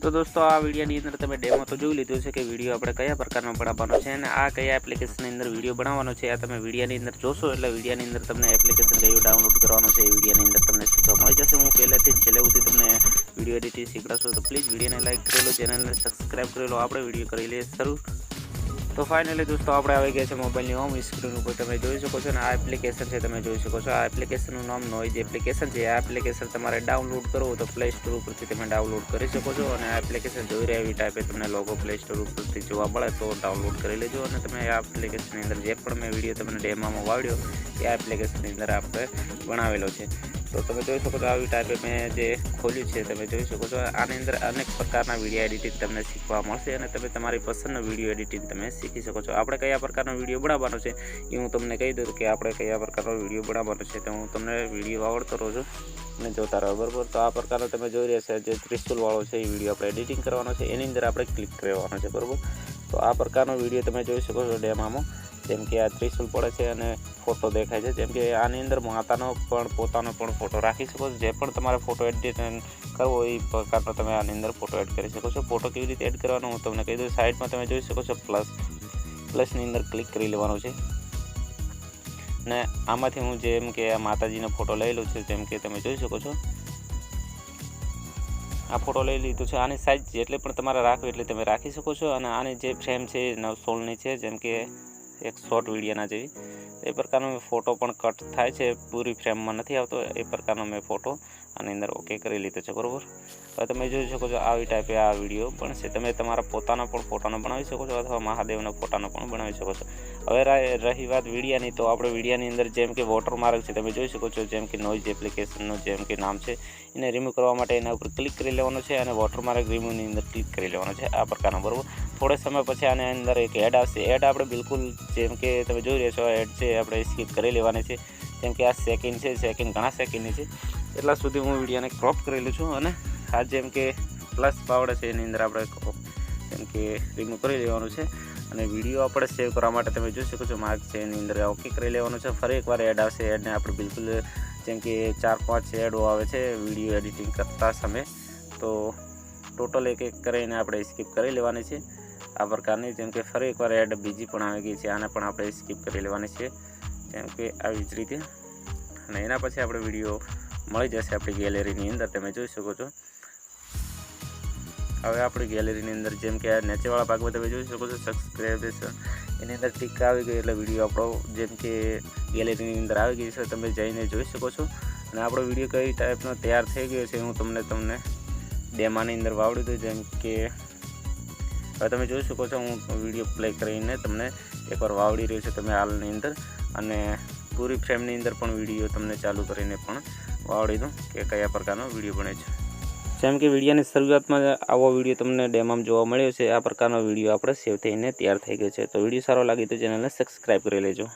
तो दोस्तों आ वीडियोની અંદર તમે ડેમો તો જોઈ લીધો છે કે વિડીયો આપણે કયા પ્રકારનો બનાવવાનો છે અને આ કયા એપ્લિકેશનની અંદર વિડીયો બનાવવાનો છે આ તમે વિડીયોની અંદર જોશો એટલે વિડીયોની અંદર તમને એપ્લિકેશન કયું ડાઉનલોડ કરવાનું છે એ વિડીયોની અંદર તમને શીખવા મળી જશે। હું પહેલેથી જ છેલ્લે સુધી તમને વિડીયો એડિટિંગ શીખવાડું તો પ્લીઝ વિડીયોને લાઈક કરી લો, ચેનલને સબસ્ક્રાઇબ કરી લો। આપણે વિડીયો કરી લઈએ શરૂ। तो फाइनली दोस्तों આપણે આવી ગયા છે મોબાઈલની હોમ સ્ક્રીન ઉપર। તમે જોઈ શકો છો ને આ એપ્લિકેશન છે, તમે જોઈ શકો છો આ એપ્લિકેશનનું નામ નોઇઝ એપ્લિકેશન છે। આ એપ્લિકેશન તમારે ડાઉનલોડ કરવું તો પ્લે સ્ટોર ઉપરથી તમે ડાઉનલોડ કરી શકો છો અને આ એપ્લિકેશન જોઈ રહ્યા એવી ટાઈપે તમને લોગો પ્લે સ્ટોર ઉપરથી જોવા મળે તો ડાઉનલોડ કરી લેજો અને તમે આ એપ્લિકેશનની અંદર જે પણ મેં વિડીયો તમને ડેમોમાં વાળ્યો એ આ એપ્લિકેશનની અંદર આપણે બનાવેલો છે। तो તમે જોઈ શકો છો આવી ટાઈપે મેં જે ખોલ્યું છે તમે જોઈ શકો છો। આની અંદર અનેક પ્રકારના વિડીયો એડિટિંગ તમને શીખવા મળશે અને તમે તમારી પસંદનો વિડીયો એડિટિંગ તમે શીખી શકો છો। આપણે કયા પ્રકારનો વિડીયો બનાવવાનો છે એ હું તમને કહી દઉં કે આપણે કયા પ્રકારનો વિડીયો બનાવવાનો છે તો હું તમને વિડીયો આવડતો રહું છું અને જોતા રહો બરાબર। તો આ પ્રકારનો તમે જોઈ રહ્યા છો જે ત્રિશુલવાળો છે એ વિડીયો આપણે એડિટિંગ કરવાનો છે, એની અંદર આપણે ક્લિક કરવાનો છે બરાબર। તો આ પ્રકારનો વિડીયો તમે જોઈ શકો છો ડેમોમાં, જેમ કે આ ત્રિશુલ પડે છે અને ફોટો દેખાય છે। જેમ કે આની અંદર માતાનો પણ પોતાનો પણ ફોટો રાખી શકો છો। જે પણ તમારે ફોટો એડિટ કરવો એ પ્રકારનો તમે આની અંદર ફોટો એડ કરી શકો છો। ફોટો કેવી રીતે એડ કરવાનો હું તમને કહી દઉં। સાઈડમાં તમે જોઈ શકો છો પ્લસની અંદર ક્લિક કરી લેવાનું છે ને આમાંથી હું જેમ કે આ માતાજીનો ફોટો લઈ લઉં છું, જેમ કે તમે જોઈ શકો છો આ ફોટો લઈ લીધો છે। આની સાઈઝ જેટલી પણ તમારે રાખવી એટલે તમે રાખી શકો છો અને આની જે ફ્રેમ છે 9:16ની છે, જેમ કે એક શોર્ટ વિડીયોના જેવી એ પ્રકારનો ફોટો પણ કટ થાય છે, પૂરી ફ્રેમમાં નથી આવતો એ પ્રકારનો મેં ફોટો આની અંદર ઓકે કરી લીધો છે બરાબર। હવે તમે જોઈ શકો છો આવી ટાઈપે આ વિડીયો બનશે। તમે તમારા પોતાનો પણ ફોટાનો બનાવી શકો છો અથવા મહાદેવનો ફોટાનો પણ બનાવી શકો છો। હવે રહી વાત વિડીયાની, તો આપણે વિડીયાની અંદર જેમ કે વોટરમાર્ક છે તમે જોઈ શકો છો, જેમ કે નોઇઝ એપ્લિકેશનનું જેમ કે નામ છે એને રિમૂવ કરવા માટે એના ઉપર ક્લિક કરી લેવાનું છે અને વોટરમાર્ક રિમૂવની અંદર ક્લિક કરી લેવાનું છે આ પ્રકારનો બરાબર। થોડે સમય પછી આની અંદર એક એડ આવશે, એડ આપણે બિલકુલ જેમ કે તમે જોઈ રહ્યા છો એડ છે આપણે સ્કીપ કરી લેવાની છે। જેમ કે આ સેકન્ડ છે, સેકન્ડ ઘણા સેકન્ડની છે એટલા સુધી હું વિડીયોને ક્રોપ કરેલું છું અને આ જેમ કે પ્લસ પાવડે છે એની અંદર આપણે જેમ કે રિમૂવ કરી લેવાનું છે અને વિડીયો આપણે સેવ કરવા માટે તમે જોઈ શકો છો માર્ક છે એની અંદર ઓકે કરી લેવાનું છે। ફરી એકવાર એડ આવશે, એડને આપણે બિલકુલ જેમ કે 4-5 એડો આવે છે વિડીયો એડિટિંગ કરતા સમયે, તો ટોટલ એક કરીને આપણે સ્કીપ કરી લેવાની છે આ પ્રકારની। જેમ કે ફરી એકવાર એડ બીજી પણ આવી ગઈ છે, આને પણ આપણે સ્કીપ કરી લેવાની છે જેમ કે આવી જ રીતે અને એના પછી આપણે વિડીયો મળી જશે આપણી ગેલેરીની અંદર તમે જોઈ શકો છો। હવે આપણી ગેલેરીની અંદર જેમ કે આ નીચેવાળા ભાગમાં તમે જોઈ શકો છો સબસ્ક્રાઇબેશન એની અંદર ટીક આવી ગઈ એટલે વિડીયો આપણો જેમ કે ગેલેરીની અંદર આવી ગઈ છે, તમે જઈને જોઈ શકો છો। અને આપણો વિડીયો કઈ ટાઈપનો તૈયાર થઈ ગયો છે હું તમને ડેમાની અંદર વાવડી દઉં। જેમ કે હવે તમે જોઈ શકો છો હું વિડીયો પ્લે કરીને તમને એકવાર વાવડી રહ્યો છે તમે હાલની અંદર અને પૂરી ફ્રેમની અંદર પણ વિડીયો તમને ચાલુ કરીને પણ વાવડી દઉં કે કયા પ્રકારનો વિડીયો બને છે। જેમ કે વિડીયોની શરૂઆતમાં આવો વિડીયો તમને ડેમોમાં જોવા મળ્યો છે, આ પ્રકારનો વિડીયો આપણે સેવ થઈને તૈયાર થઈ ગયો છે। તો વિડીયો સારો લાગે તો ચેનલને સબસ્ક્રાઈબ કરી લેજો।